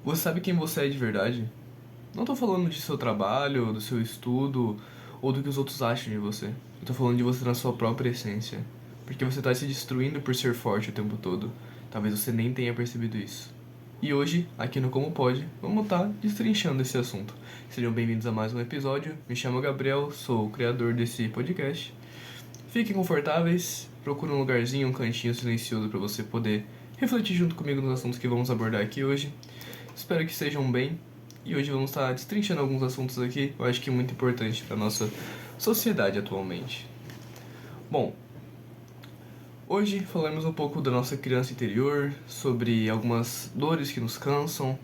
Você sabe quem você é de verdade? Não tô falando de seu trabalho, do seu estudo ou do que os outros acham de você. Eu tô falando de você na sua própria essência. Porque você tá se destruindo por ser forte o tempo todo. Talvez você nem tenha percebido isso. E hoje, aqui no Como Pode, vamos estar destrinchando esse assunto. Sejam bem-vindos a mais um episódio. Me chamo Gabriel, sou o criador desse podcast. Fiquem confortáveis, procure um lugarzinho, um cantinho silencioso para você poder refletir junto comigo nos assuntos que vamos abordar aqui hoje. Espero que estejam bem. E hoje vamos estar destrinchando alguns assuntos aqui, eu acho que é muito importante para nossa sociedade atualmente. Bom, hoje falaremos um pouco da nossa criança interior, sobre algumas dores que nos cansam,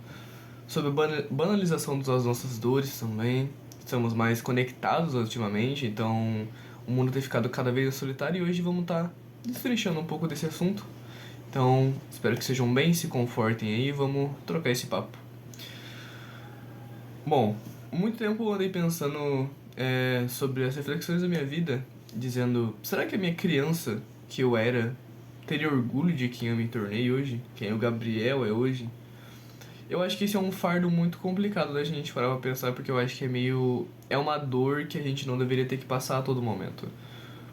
sobre a banalização das nossas dores também. Estamos mais conectados ultimamente, então o mundo tem ficado cada vez mais solitário e hoje vamos estar destrinchando um pouco desse assunto. Então, espero que sejam bem, se confortem aí e vamos trocar esse papo. Bom, muito tempo eu andei pensando sobre as reflexões da minha vida, dizendo: será que a minha criança que eu era teria orgulho de quem eu me tornei hoje? Quem o Gabriel é hoje? Eu acho que esse é um fardo muito complicado da gente parar pra pensar, porque eu acho que é meio. É uma dor que a gente não deveria ter que passar a todo momento.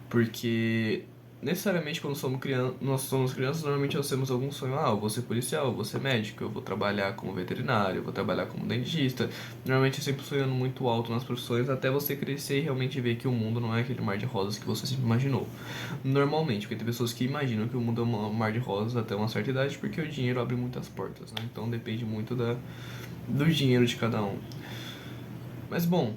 Porque necessariamente quando nós somos crianças, normalmente nós temos algum sonho. Ah, eu vou ser policial, eu vou ser médico, eu vou trabalhar como veterinário, eu vou trabalhar como dentista. Normalmente é sempre sonhando muito alto nas profissões até você crescer e realmente ver que o mundo não é aquele mar de rosas que você sempre imaginou. Normalmente, porque tem pessoas que imaginam que o mundo é um mar de rosas até uma certa idade porque o dinheiro abre muitas portas, né? Então depende muito do dinheiro de cada um. Mas bom,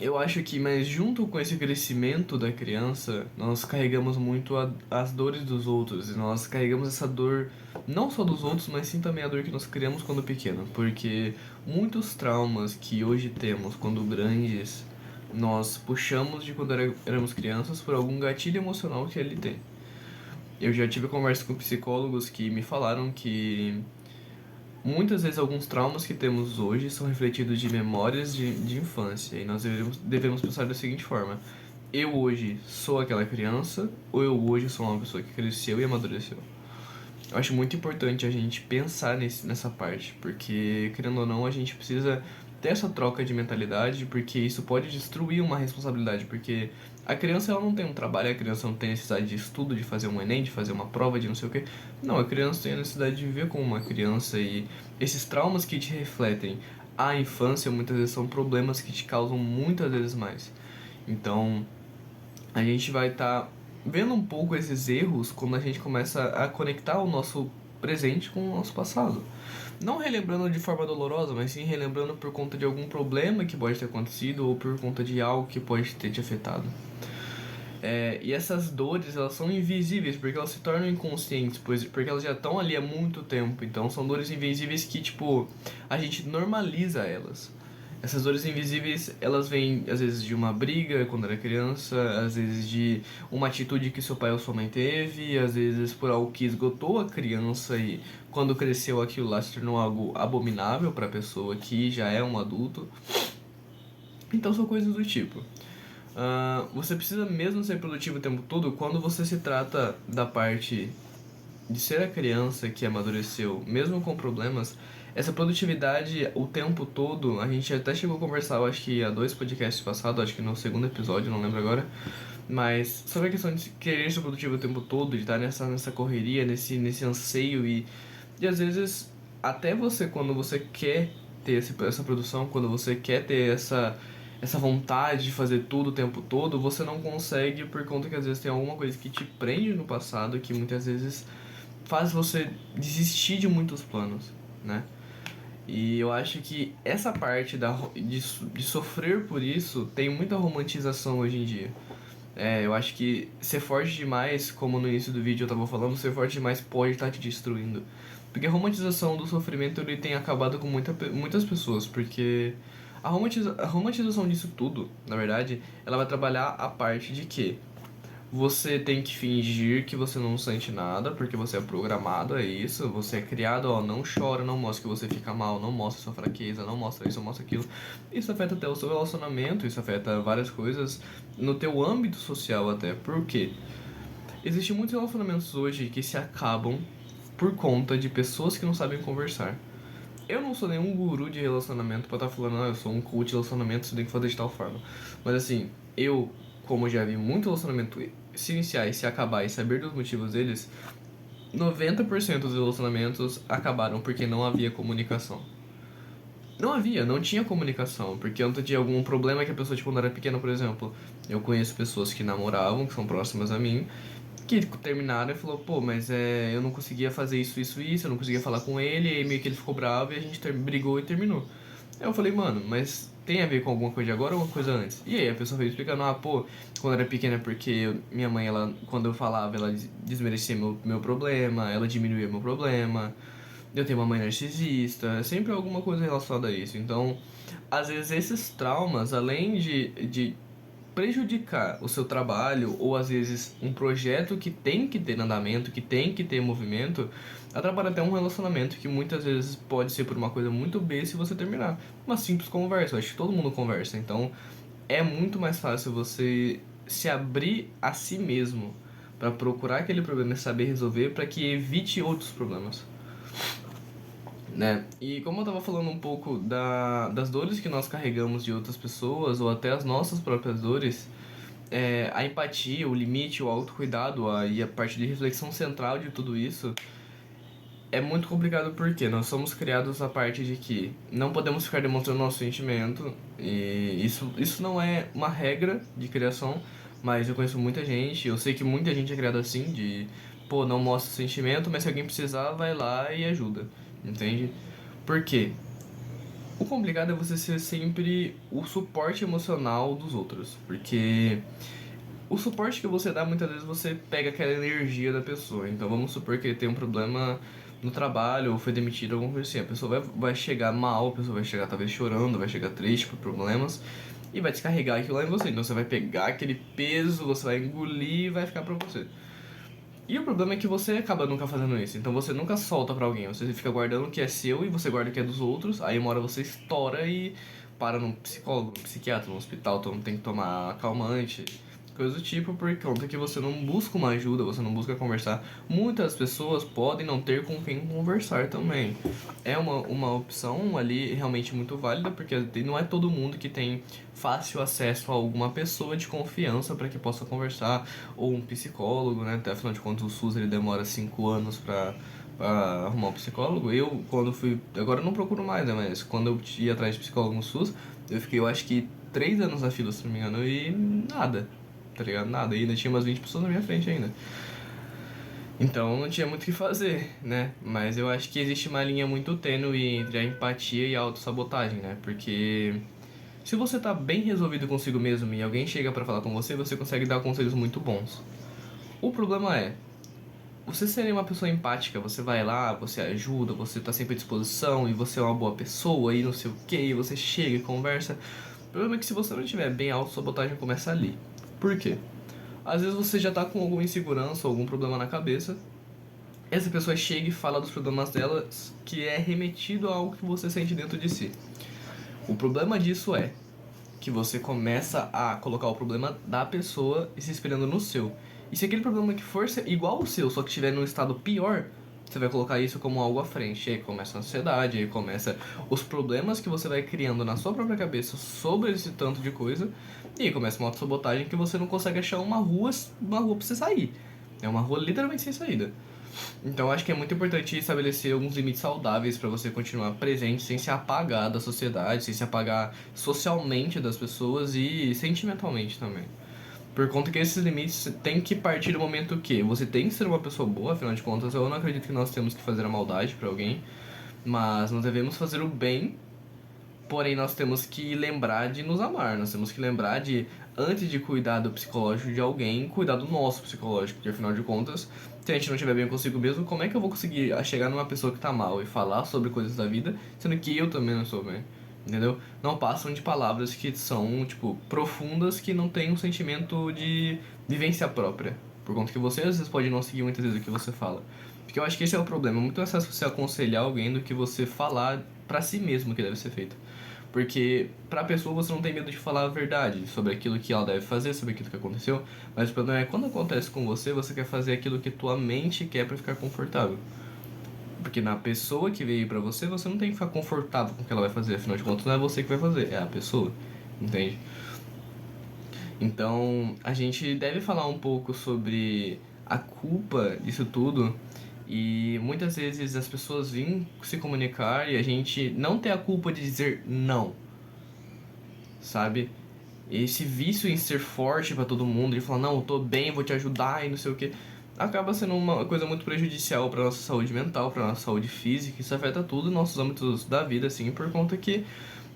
eu acho que, mas junto com esse crescimento da criança, nós carregamos muito as dores dos outros. E nós carregamos essa dor, não só dos outros, mas sim também a dor que nós criamos quando pequeno. Porque muitos traumas que hoje temos quando grandes, nós puxamos de quando éramos crianças por algum gatilho emocional que ele tem. Eu já tive conversa com psicólogos que me falaram que muitas vezes alguns traumas que temos hoje são refletidos de memórias de infância e nós devemos pensar da seguinte forma: eu hoje sou aquela criança ou eu hoje sou uma pessoa que cresceu e amadureceu? Eu acho muito importante a gente pensar nessa parte, porque, querendo ou não, a gente precisa ter essa troca de mentalidade, porque isso pode destruir uma responsabilidade, porque a criança ela não tem um trabalho, a criança não tem necessidade de estudo, de fazer um Enem, de fazer uma prova, de não sei o quê. Não, a criança tem a necessidade de viver como uma criança e esses traumas que te refletem a infância muitas vezes são problemas que te causam muitas vezes mais. Então, a gente vai estar vendo um pouco esses erros quando a gente começa a conectar o nosso presente com o nosso passado. Não relembrando de forma dolorosa, mas sim relembrando por conta de algum problema que pode ter acontecido ou por conta de algo que pode ter te afetado. E essas dores, elas são invisíveis porque elas se tornam inconscientes, porque elas já estão ali há muito tempo. Então são dores invisíveis que, tipo, a gente normaliza elas. Essas dores invisíveis, elas vêm às vezes de uma briga quando era criança, às vezes de uma atitude que seu pai ou sua mãe teve, às vezes por algo que esgotou a criança e quando cresceu aquilo lá se tornou algo abominável para a pessoa que já é um adulto. Então são coisas do tipo. Você precisa mesmo ser produtivo o tempo todo quando você se trata da parte de ser a criança que amadureceu, mesmo com problemas. Essa produtividade o tempo todo, a gente até chegou a conversar, eu acho que há dois podcasts passados, acho que no segundo episódio, não lembro agora. Mas sobre a questão de querer ser produtivo o tempo todo, de estar nessa correria, nesse anseio e às vezes até você quando você quer ter essa produção, quando você quer ter essa vontade de fazer tudo o tempo todo, você não consegue por conta que às vezes tem alguma coisa que te prende no passado, que muitas vezes faz você desistir de muitos planos, né? E eu acho que essa parte de sofrer por isso tem muita romantização hoje em dia. Eu acho que ser forte demais, como no início do vídeo eu tava falando, ser forte demais pode estar te destruindo. Porque a romantização do sofrimento ele tem acabado com muitas pessoas, porque a romantização disso tudo, na verdade, ela vai trabalhar a parte de que você tem que fingir que você não sente nada, porque você é programado, é isso. Você é criado, ó, não chora, não mostra que você fica mal, não mostra sua fraqueza, não mostra isso, não mostra aquilo. Isso afeta até o seu relacionamento, isso afeta várias coisas no teu âmbito social até. Por quê? Existem muitos relacionamentos hoje que se acabam por conta de pessoas que não sabem conversar. eu não sou nenhum guru de relacionamento pra estar falando, eu sou um coach de relacionamento, você tem que fazer de tal forma. Mas assim, eu, como já vi muito relacionamento se iniciar e se acabar e saber dos motivos deles, 90% dos relacionamentos acabaram porque não havia comunicação. Não tinha comunicação, porque antes tinha algum problema que a pessoa, tipo, quando era pequena, por exemplo, eu conheço pessoas que namoravam, que são próximas a mim, que terminaram e falou, pô, mas eu não conseguia fazer isso, eu não conseguia falar com ele, e aí meio que ele ficou bravo e a gente brigou e terminou. Aí eu falei, mano, mas tem a ver com alguma coisa de agora ou alguma coisa antes? E aí a pessoa veio explicando, pô, quando eu era pequena é porque minha mãe, ela, quando eu falava, ela desmerecia meu problema, ela diminuía meu problema, eu tenho uma mãe narcisista, é sempre alguma coisa relacionada a isso. Então, às vezes esses traumas, além de prejudicar o seu trabalho ou às vezes um projeto que tem que ter andamento, que tem que ter movimento, atrapalha até um relacionamento que muitas vezes pode ser por uma coisa muito besta se você terminar. Uma simples conversa, eu acho que todo mundo conversa, então é muito mais fácil você se abrir a si mesmo para procurar aquele problema e saber resolver para que evite outros problemas, né? E como eu tava falando um pouco das dores que nós carregamos de outras pessoas, ou até as nossas próprias dores, a empatia, o limite, o autocuidado e a parte de reflexão central de tudo isso é muito complicado porque nós somos criados a parte de que não podemos ficar demonstrando nosso sentimento, e isso não é uma regra de criação, mas eu conheço muita gente, eu sei que muita gente é criada assim, de pô, não mostra sentimento, mas se alguém precisar, vai lá e ajuda, entende? Por quê? O complicado é você ser sempre o suporte emocional dos outros, porque o suporte que você dá, muitas vezes você pega aquela energia da pessoa. Então vamos supor que ele tem um problema no trabalho ou foi demitido, alguma coisa assim. A pessoa vai chegar mal, a pessoa vai chegar talvez chorando, vai chegar triste por problemas e vai descarregar aquilo lá em você. Então você vai pegar aquele peso, você vai engolir e vai ficar pra você. E o problema é que você acaba nunca fazendo isso. Então você nunca solta pra alguém. Você fica guardando o que é seu e você guarda o que é dos outros. Aí uma hora você estoura e para num psicólogo, num psiquiatra, num hospital. Então tem que tomar calmante, coisa do tipo, por conta que você não busca uma ajuda, você não busca conversar. Muitas pessoas podem não ter com quem conversar também. É uma opção ali realmente muito válida, porque não é todo mundo que tem fácil acesso a alguma pessoa de confiança para que possa conversar, ou um psicólogo, né? Até afinal de contas, o SUS ele demora 5 anos para arrumar um psicólogo. Eu, quando fui. Agora eu não procuro mais, né? Mas quando eu ia atrás de psicólogo no SUS, eu fiquei, eu acho que 3 anos na fila, se não me engano, e nada, tá ligado? Nada. E ainda tinha umas 20 pessoas na minha frente ainda. Então não tinha muito o que fazer, né? Mas eu acho que existe uma linha muito tênue entre a empatia e a autossabotagem, né? Porque se você tá bem resolvido consigo mesmo e alguém chega pra falar com você, você consegue dar conselhos muito bons. O problema é, você ser uma pessoa empática, você vai lá, você ajuda, você tá sempre à disposição e você é uma boa pessoa e não sei o que, e você chega e conversa. O problema é que se você não tiver bem, a autossabotagem começa ali. Por quê? Às vezes você já tá com alguma insegurança ou algum problema na cabeça, essa pessoa chega e fala dos problemas dela que é remetido a algo que você sente dentro de si. O problema disso é que você começa a colocar o problema da pessoa e se espelhando no seu. E se aquele problema que for igual ao seu, só que estiver num estado pior, você vai colocar isso como algo à frente. E aí começa a ansiedade, aí começa os problemas que você vai criando na sua própria cabeça sobre esse tanto de coisa. E aí começa uma autossabotagem que você não consegue achar uma rua pra você sair. É uma rua literalmente sem saída. Então acho que é muito importante estabelecer alguns limites saudáveis para você continuar presente sem se apagar da sociedade, sem se apagar socialmente das pessoas e sentimentalmente também. Por conta que esses limites têm que partir do momento que você tem que ser uma pessoa boa, afinal de contas eu não acredito que nós temos que fazer a maldade para alguém, mas nós devemos fazer o bem. Porém, nós temos que lembrar de nos amar, nós temos que lembrar de, antes de cuidar do psicológico de alguém, cuidar do nosso psicológico, porque afinal de contas, se a gente não estiver bem consigo mesmo, como é que eu vou conseguir chegar numa pessoa que tá mal e falar sobre coisas da vida, sendo que eu também não estou bem, entendeu? Não passam de palavras que são, tipo, profundas, que não têm um sentimento de vivência própria, por conta que você às vezes pode não seguir muitas vezes o que você fala. Porque eu acho que esse é o problema, é muito mais fácil você aconselhar alguém do que você falar pra si mesmo o que deve ser feito. Porque pra pessoa você não tem medo de falar a verdade sobre aquilo que ela deve fazer, sobre aquilo que aconteceu. Mas o problema é quando acontece com você, você quer fazer aquilo que tua mente quer pra ficar confortável. Porque na pessoa que veio pra você, você não tem que ficar confortável com o que ela vai fazer. Afinal de contas, não é você que vai fazer, é a pessoa. Entende? Então, a gente deve falar um pouco sobre a culpa disso tudo. E muitas vezes as pessoas vêm se comunicar e a gente não tem a culpa de dizer não, sabe? Esse vício em ser forte pra todo mundo, de falar, não, eu tô bem, vou te ajudar e não sei o que, acaba sendo uma coisa muito prejudicial pra nossa saúde mental, pra nossa saúde física. Isso afeta tudo nos nossos âmbitos da vida, assim, por conta que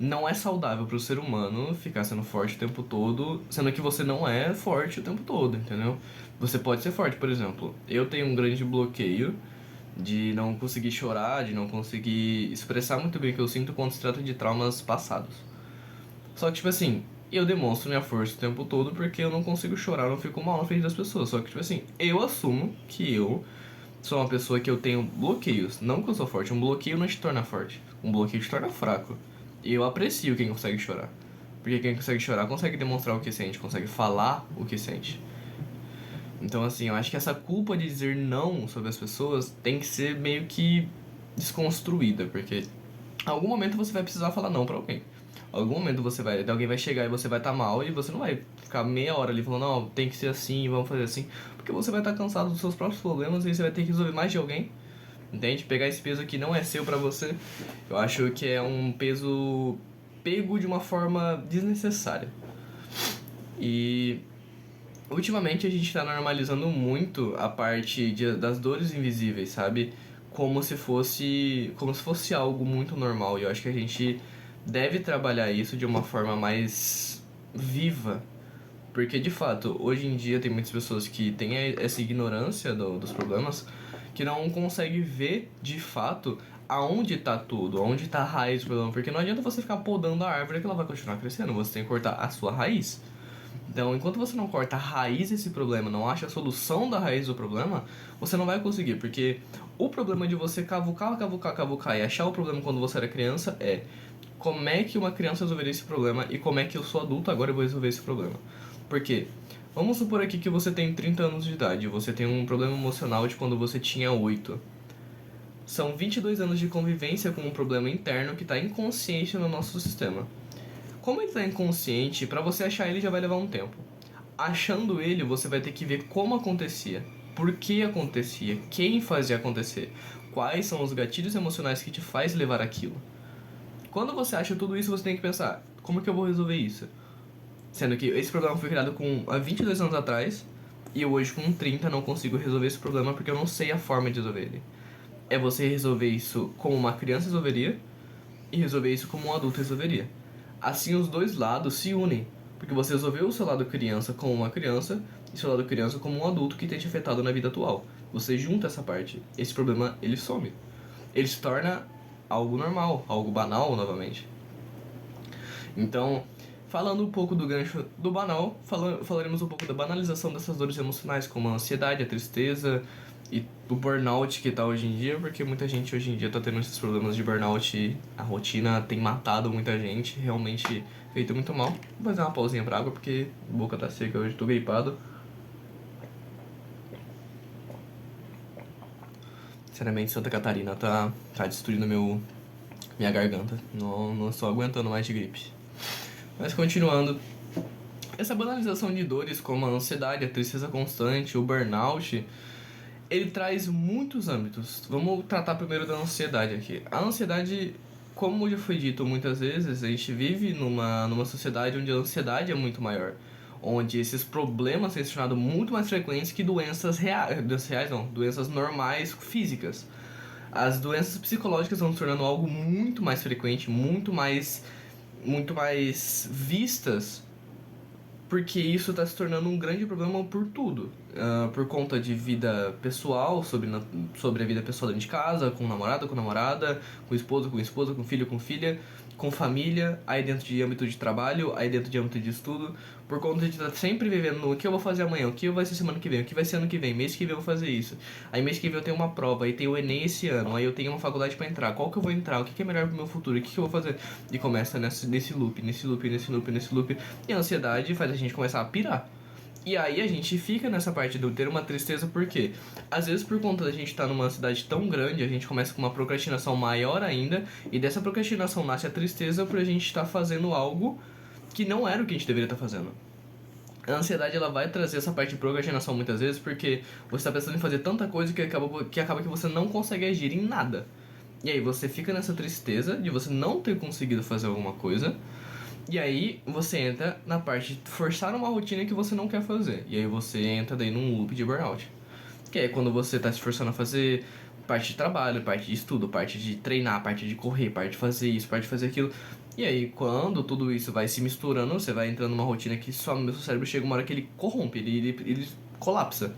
não é saudável pro ser humano ficar sendo forte o tempo todo, sendo que você não é forte o tempo todo, entendeu? Você pode ser forte, por exemplo. Eu tenho um grande bloqueio de não conseguir chorar, de não conseguir expressar muito bem o que eu sinto quando se trata de traumas passados. Só que, tipo assim, eu demonstro minha força o tempo todo porque eu não consigo chorar, eu não fico mal na frente das pessoas. Só que, tipo assim, eu assumo que eu sou uma pessoa que eu tenho bloqueios. Não que eu sou forte, um bloqueio não te torna forte. Um bloqueio te torna fraco. E eu aprecio quem consegue chorar. Porque quem consegue chorar consegue demonstrar o que sente, consegue falar o que sente. Então, assim, eu acho que essa culpa de dizer não sobre as pessoas tem que ser meio que desconstruída, porque em algum momento você vai precisar falar não pra alguém. Em algum momento alguém vai chegar e você vai estar mal e você não vai ficar meia hora ali falando, não, tem que ser assim, vamos fazer assim, porque você vai estar cansado dos seus próprios problemas e você vai ter que resolver mais de alguém, entende? Pegar esse peso que não é seu pra você, eu acho que é um peso pego de uma forma desnecessária. E ultimamente a gente tá normalizando muito a parte das dores invisíveis, sabe? Como se fosse algo muito normal. E eu acho que a gente deve trabalhar isso de uma forma mais viva. Porque, de fato, hoje em dia tem muitas pessoas que têm essa ignorância dos problemas, que não conseguem ver, de fato, aonde tá tudo, aonde tá a raiz do problema. Porque não adianta você ficar podando a árvore que ela vai continuar crescendo, você tem que cortar a sua raiz. Então, enquanto você não corta a raiz desse problema, não acha a solução da raiz do problema, você não vai conseguir, porque o problema de você cavucar, cavucar, cavucar e achar o problema quando você era criança é como é que uma criança resolveria esse problema e como é que eu sou adulto agora eu vou resolver esse problema. Por quê? Vamos supor aqui que você tem 30 anos de idade, você tem um problema emocional de quando você tinha 8. São 22 anos de convivência com um problema interno que está inconsciente no nosso sistema. Como ele tá inconsciente, pra você achar ele já vai levar um tempo. Achando ele, você vai ter que ver como acontecia, por que acontecia, quem fazia acontecer, quais são os gatilhos emocionais que te faz levar aquilo. Quando você acha tudo isso, você tem que pensar, como que eu vou resolver isso? Sendo que esse problema foi criado há 22 anos atrás, e eu hoje com 30 não consigo resolver esse problema porque eu não sei a forma de resolver ele. É você resolver isso como uma criança resolveria, e resolver isso como um adulto resolveria. Assim os dois lados se unem, porque você resolveu o seu lado criança como uma criança e seu lado criança como um adulto que tem te afetado na vida atual. Você junta essa parte, esse problema ele some. Ele se torna algo normal, algo banal novamente. Então, falando um pouco do gancho do banal, falaremos um pouco da banalização dessas dores emocionais, como a ansiedade, a tristeza e o burnout que tá hoje em dia, porque muita gente hoje em dia tá tendo esses problemas de burnout e a rotina tem matado muita gente, realmente feito muito mal. Vou fazer uma pausinha pra água, porque a boca tá seca hoje, tô gripado. Sinceramente, Santa Catarina tá destruindo minha garganta. Não estou aguentando mais de gripe. Mas continuando, essa banalização de dores como a ansiedade, a tristeza constante, o burnout, ele traz muitos âmbitos. Vamos tratar primeiro da ansiedade aqui. A ansiedade, como já foi dito muitas vezes, a gente vive numa sociedade onde a ansiedade é muito maior. Onde esses problemas têm se tornado muito mais frequentes que doenças reais, não, doenças normais físicas. As doenças psicológicas vão se tornando algo muito mais frequente, muito mais vistas, porque isso está se tornando um grande problema por tudo. Por conta de vida pessoal, sobre a vida pessoal dentro de casa, com namorada, com esposo, com esposa, com filho, com filha, com família, aí dentro de âmbito de trabalho, aí dentro de âmbito de estudo, por conta de estar sempre vivendo no o que eu vou fazer amanhã, o que vai ser semana que vem, o que vai ser ano que vem, mês que vem eu vou fazer isso. Aí mês que vem eu tenho uma prova, aí tem o Enem esse ano, aí eu tenho uma faculdade para entrar, qual que eu vou entrar, o que é melhor pro meu futuro, o que eu vou fazer? E começa nesse loop, nesse loop, nesse loop, nesse loop, e a ansiedade faz a gente começar a pirar. E aí a gente fica nessa parte do ter uma tristeza, porque às vezes por conta da gente estar numa cidade tão grande, a gente começa com uma procrastinação maior ainda, e dessa procrastinação nasce a tristeza por a gente estar fazendo algo que não era o que a gente deveria estar fazendo. A ansiedade ela vai trazer essa parte de procrastinação muitas vezes, porque você está pensando em fazer tanta coisa que acaba que você não consegue agir em nada. E aí você fica nessa tristeza de você não ter conseguido fazer alguma coisa. E aí você entra na parte de forçar uma rotina que você não quer fazer. E aí você entra daí num loop de burnout. Que é quando você tá se esforçando a fazer parte de trabalho, parte de estudo, parte de treinar, parte de correr, parte de fazer isso, parte de fazer aquilo. E aí quando tudo isso vai se misturando, você vai entrando numa rotina que só o seu cérebro chega uma hora que ele corrompe, ele colapsa.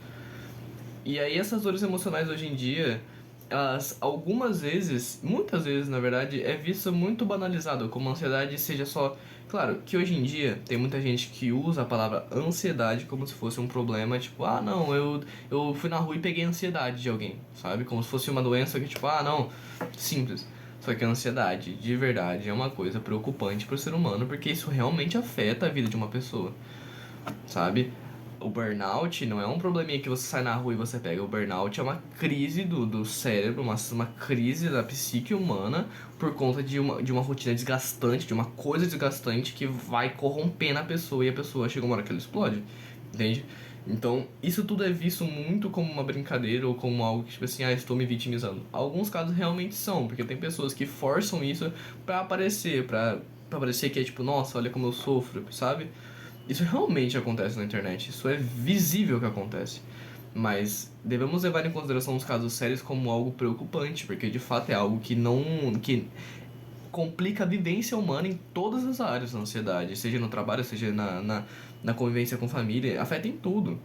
E aí essas dores emocionais hoje em dia, elas algumas vezes, muitas vezes na verdade, é vista muito banalizado, como a ansiedade seja só. Claro que hoje em dia tem muita gente que usa a palavra ansiedade como se fosse um problema, tipo, ah não, eu fui na rua e peguei ansiedade de alguém, sabe? Como se fosse uma doença que tipo, ah não, simples. Só que a ansiedade, de verdade, é uma coisa preocupante pro ser humano, porque isso realmente afeta a vida de uma pessoa, sabe? O burnout não é um probleminha que você sai na rua e você pega. O burnout é uma crise do cérebro, uma crise da psique humana por conta de uma rotina desgastante, de uma coisa desgastante que vai corrompendo a pessoa e a pessoa chega uma hora que ela explode, entende? Então, isso tudo é visto muito como uma brincadeira ou como algo que, tipo assim, ah, estou me vitimizando. Alguns casos realmente são, porque tem pessoas que forçam isso pra aparecer, pra parecer que é tipo, nossa, olha como eu sofro, sabe? Isso realmente acontece na internet, isso é visível que acontece. Mas devemos levar em consideração os casos sérios como algo preocupante, porque de fato é algo que complica a vivência humana em todas as áreas da ansiedade, seja no trabalho, seja na convivência com família, afeta em tudo.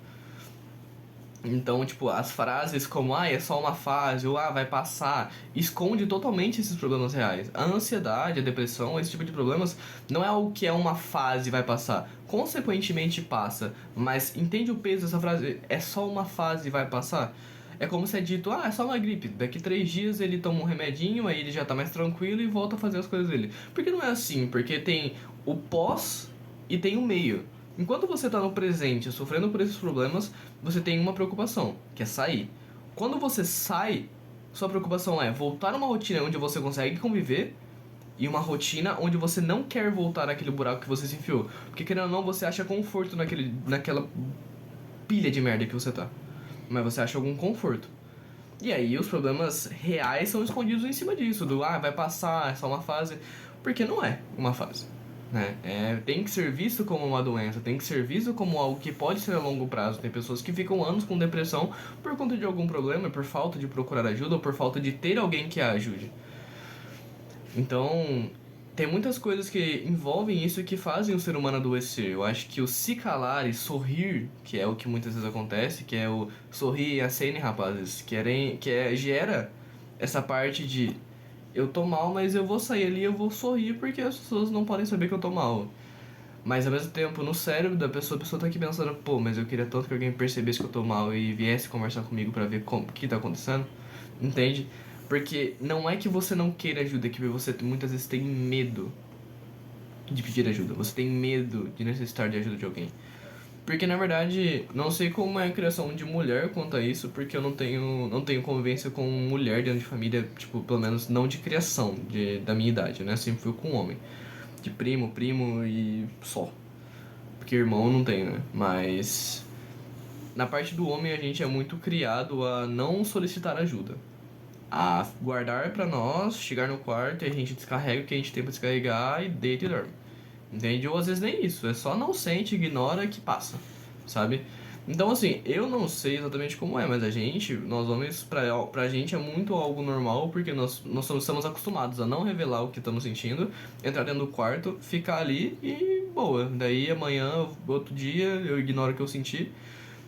Então, tipo, as frases como, ah, é só uma fase, ou ah, vai passar, esconde totalmente esses problemas reais. A ansiedade, a depressão, esse tipo de problemas, não é algo que é uma fase e vai passar. Consequentemente passa, mas entende o peso dessa frase? É só uma fase e vai passar? É como se é dito, ah, é só uma gripe. Daqui 3 dias ele toma um remedinho, aí ele já tá mais tranquilo e volta a fazer as coisas dele. Porque não é assim, porque tem o pós e tem o meio. Enquanto você está no presente sofrendo por esses problemas, você tem uma preocupação, que é sair. Quando você sai, sua preocupação é voltar a uma rotina onde você consegue conviver e uma rotina onde você não quer voltar naquele buraco que você se enfiou. Porque querendo ou não, você acha conforto naquela pilha de merda que você tá. Mas você acha algum conforto. E aí os problemas reais são escondidos em cima disso, do ah, vai passar, é só uma fase. Porque não é uma fase. Né? Tem que ser visto como uma doença, tem que ser visto como algo que pode ser a longo prazo. Tem pessoas que ficam anos com depressão por conta de algum problema, por falta de procurar ajuda ou por falta de ter alguém que a ajude. Então, tem muitas coisas que envolvem isso e que fazem o ser humano adoecer. Eu acho que o se calar e sorrir, que é o que muitas vezes acontece, que é o sorrir e acene, rapazes, gera essa parte de eu tô mal, mas eu vou sair ali e eu vou sorrir porque as pessoas não podem saber que eu tô mal. Mas ao mesmo tempo, no cérebro da pessoa, a pessoa tá aqui pensando, pô, mas eu queria tanto que alguém percebesse que eu tô mal e viesse conversar comigo pra ver o que tá acontecendo. Entende? Porque não é que você não queira ajuda, é que você muitas vezes tem medo de pedir ajuda. Você tem medo de necessitar de ajuda de alguém. Porque na verdade, não sei como é a criação de mulher quanto a isso, porque eu não tenho convivência com mulher dentro de família, tipo, pelo menos não de criação, da minha idade, né? Sempre fui com homem. De primo e só. Porque irmão não tenho, né? Mas na parte do homem a gente é muito criado a não solicitar ajuda. A guardar pra nós, chegar no quarto e a gente descarrega o que a gente tem pra descarregar e deita e dorme. Entende? Ou às vezes nem isso, é só não sente, ignora que passa, sabe? Então assim, eu não sei exatamente como é, mas nós homens, pra gente é muito algo normal, porque nós estamos acostumados a não revelar o que estamos sentindo, entrar dentro do quarto, ficar ali e boa. Daí amanhã, outro dia, eu ignoro o que eu senti.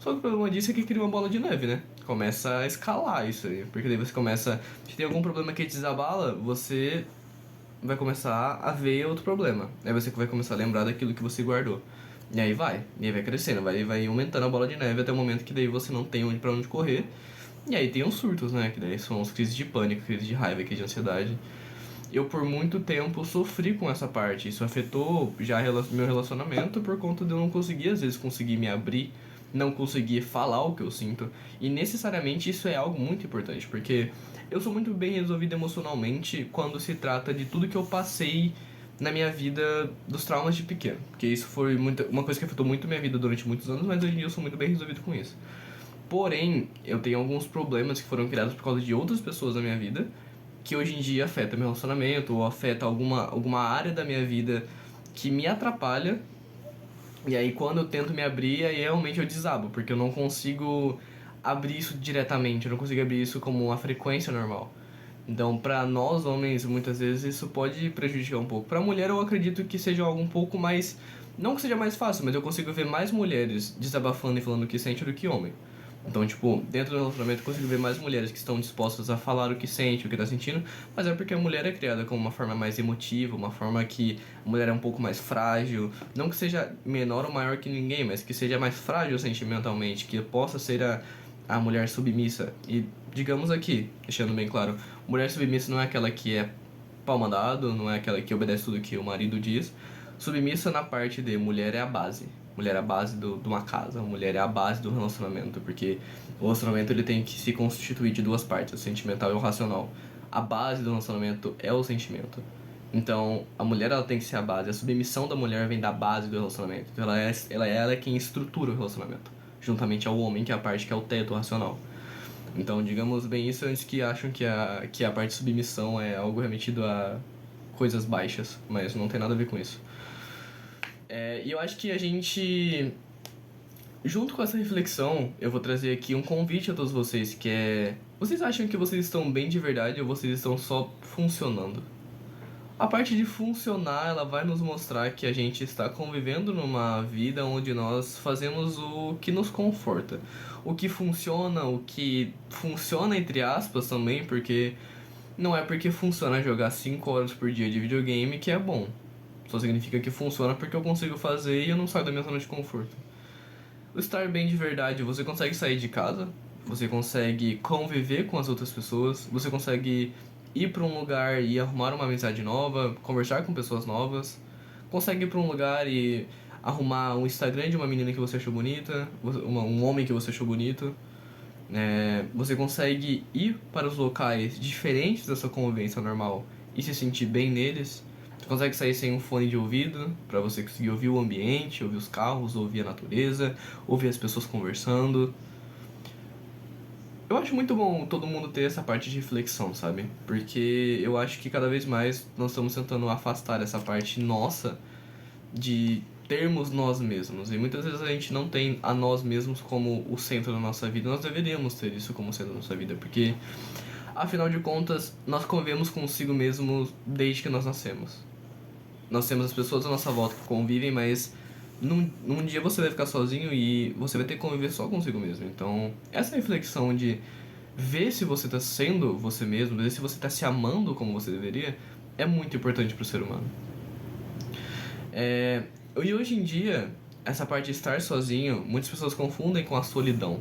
Só que o problema disso é que cria uma bola de neve, né? Começa a escalar isso aí, porque daí você começa, se tem algum problema que te desabala, você vai começar a ver outro problema. Aí você vai começar a lembrar daquilo que você guardou. E aí vai crescendo, vai aumentando a bola de neve até o momento que daí você não tem pra onde correr. E aí tem os surtos, né? Que daí são as crises de pânico, crises de raiva, crises de ansiedade. Eu por muito tempo sofri com essa parte. Isso afetou já meu relacionamento por conta de eu não conseguir, às vezes, conseguir me abrir não conseguir falar o que eu sinto. E necessariamente isso é algo muito importante, porque eu sou muito bem resolvido emocionalmente quando se trata de tudo que eu passei na minha vida dos traumas de pequeno. Porque isso foi uma coisa que afetou muito minha vida durante muitos anos, mas hoje em dia eu sou muito bem resolvido com isso. Porém, eu tenho alguns problemas que foram criados por causa de outras pessoas na minha vida, que hoje em dia afeta meu relacionamento ou afeta alguma área da minha vida que me atrapalha. E aí quando eu tento me abrir, aí realmente eu desabo, porque eu não consigo abrir isso diretamente, eu não consigo abrir isso como uma frequência normal. Então, pra nós homens, muitas vezes isso pode prejudicar um pouco. Pra mulher, eu acredito que seja algo um pouco mais. Não que seja mais fácil, mas eu consigo ver mais mulheres desabafando e falando o que sente do que homem. Então, tipo, dentro do relacionamento eu consigo ver mais mulheres que estão dispostas a falar o que sente, o que tá sentindo, mas é porque a mulher é criada como uma forma mais emotiva, uma forma que a mulher é um pouco mais frágil, não que seja menor ou maior que ninguém, mas que seja mais frágil sentimentalmente, que possa ser a mulher submissa. E digamos aqui, deixando bem claro, mulher submissa não é aquela que é pau mandado, não é aquela que obedece tudo que o marido diz. Submissa na parte de mulher é a base. Mulher é a base de uma casa, mulher é a base do relacionamento, porque o relacionamento ele tem que se constituir de duas partes, o sentimental e o racional. A base do relacionamento é o sentimento. Então, a mulher ela tem que ser a base, a submissão da mulher vem da base do relacionamento. Então, ela é quem estrutura o relacionamento, juntamente ao homem, que é a parte que é o teto racional. Então, digamos bem isso antes que acham que a parte de submissão é algo remetido a coisas baixas, mas não tem nada a ver com isso. E eu acho que a gente, junto com essa reflexão, eu vou trazer aqui um convite a todos vocês, que é... Vocês acham que vocês estão bem de verdade ou vocês estão só funcionando? A parte de funcionar, ela vai nos mostrar que a gente está convivendo numa vida onde nós fazemos o que nos conforta. O que funciona entre aspas também, porque não é porque funciona jogar 5 horas por dia de videogame que é bom. Só significa que funciona porque eu consigo fazer e eu não saio da minha zona de conforto. O estar bem de verdade, você consegue sair de casa, você consegue conviver com as outras pessoas, você consegue ir para um lugar e arrumar uma amizade nova, conversar com pessoas novas, consegue ir para um lugar e arrumar um Instagram de uma menina que você achou bonita, um homem que você achou bonito. Você consegue ir para os locais diferentes da sua convivência normal e se sentir bem neles. Você consegue sair sem um fone de ouvido para você conseguir ouvir o ambiente, ouvir os carros, ouvir a natureza, ouvir as pessoas conversando. Eu acho muito bom todo mundo ter essa parte de reflexão, sabe? Porque eu acho que cada vez mais nós estamos tentando afastar essa parte nossa de termos nós mesmos. E muitas vezes a gente não tem a nós mesmos como o centro da nossa vida. Nós deveríamos ter isso como centro da nossa vida, porque afinal de contas nós convivemos consigo mesmo desde que nós nascemos. Nós temos as pessoas à nossa volta que convivem, mas num dia você vai ficar sozinho e você vai ter que conviver só consigo mesmo. Então, essa reflexão de ver se você está sendo você mesmo, ver se você está se amando como você deveria, é muito importante para o ser humano. E hoje em dia, essa parte de estar sozinho, muitas pessoas confundem com a solidão.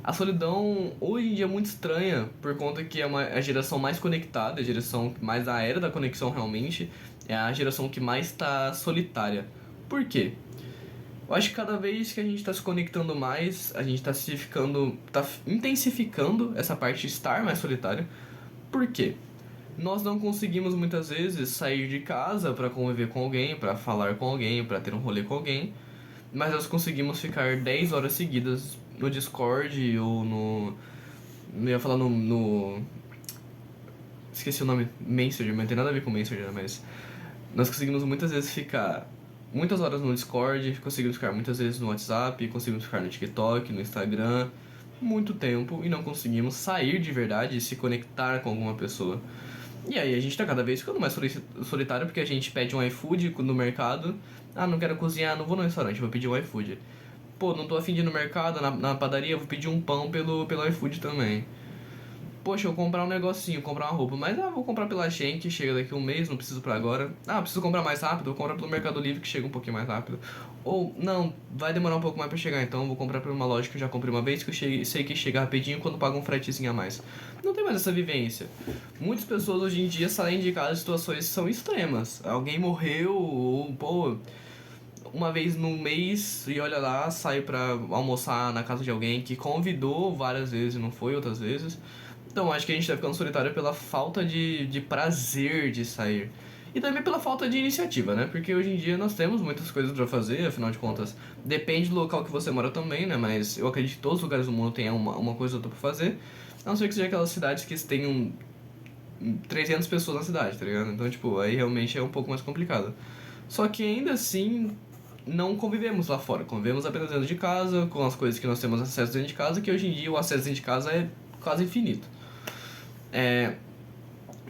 A solidão hoje em dia é muito estranha, por conta que é a geração mais conectada, a geração mais da era da conexão realmente, é a geração que mais está solitária. Por quê? Eu acho que cada vez que a gente está se conectando mais, a gente está tá intensificando essa parte de estar mais solitário. Por quê? Nós não conseguimos muitas vezes sair de casa para conviver com alguém, para falar com alguém, para ter um rolê com alguém, mas nós conseguimos ficar 10 horas seguidas no Discord ou no... Eu ia falar no... Esqueci o nome, Messenger, mas não tem nada a ver com Messenger, mas... Nós conseguimos muitas vezes ficar muitas horas no Discord, conseguimos ficar muitas vezes no WhatsApp, conseguimos ficar no TikTok, no Instagram, muito tempo, e não conseguimos sair de verdade e se conectar com alguma pessoa. E aí a gente tá cada vez ficando mais solitário porque a gente pede um iFood no mercado. Ah, não quero cozinhar, não vou no restaurante, vou pedir um iFood. Pô, não tô afim de ir no mercado, na padaria, vou pedir um pão pelo iFood também. Poxa, eu vou comprar um negocinho, comprar uma roupa, mas vou comprar pela Shein que chega daqui a um mês, não preciso pra agora. Preciso comprar mais rápido, vou comprar pelo Mercado Livre que chega um pouquinho mais rápido. Ou, não, vai demorar um pouco mais pra chegar, então vou comprar por uma loja que eu já comprei uma vez, que eu sei que chega rapidinho quando paga um fretezinho a mais. Não tem mais essa vivência. Muitas pessoas hoje em dia saem de casa em situações que são extremas. Alguém morreu, ou, pô, uma vez no mês e olha lá, sai pra almoçar na casa de alguém que convidou várias vezes e não foi outras vezes. Então acho que a gente tá ficando solitário pela falta de prazer de sair. E também pela falta de iniciativa, né? Porque hoje em dia nós temos muitas coisas pra fazer, afinal de contas, depende do local que você mora também, né? Mas eu acredito que todos os lugares do mundo tenham uma coisa ou outra pra fazer. A não ser que seja aquelas cidades que tenham 300 pessoas na cidade, tá ligado? Então, tipo, aí realmente é um pouco mais complicado. Só que ainda assim, não convivemos lá fora. Convivemos apenas dentro de casa, com as coisas que nós temos acesso dentro de casa, que hoje em dia o acesso dentro de casa é quase infinito. É,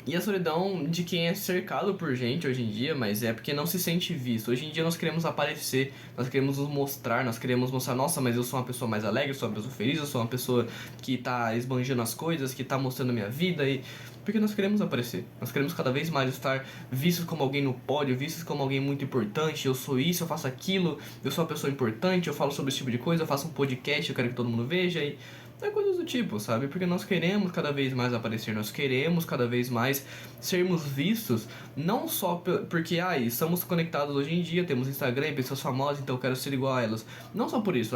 e a solidão de quem é cercado por gente hoje em dia, mas é porque não se sente visto. Hoje em dia nós queremos aparecer, nós queremos nos mostrar, nós queremos mostrar, nossa, mas eu sou uma pessoa mais alegre, eu sou uma pessoa feliz, eu sou uma pessoa que tá esbanjando as coisas, que tá mostrando a minha vida e... Porque nós queremos aparecer, nós queremos cada vez mais estar vistos como alguém no pódio, vistos como alguém muito importante, eu sou isso, eu faço aquilo, eu sou uma pessoa importante, eu falo sobre esse tipo de coisa, eu faço um podcast, eu quero que todo mundo veja e... É coisas do tipo, sabe? Porque nós queremos cada vez mais aparecer, nós queremos cada vez mais sermos vistos, não só porque, estamos conectados hoje em dia, temos Instagram e pessoas famosas, então eu quero ser igual a elas. Não só por isso,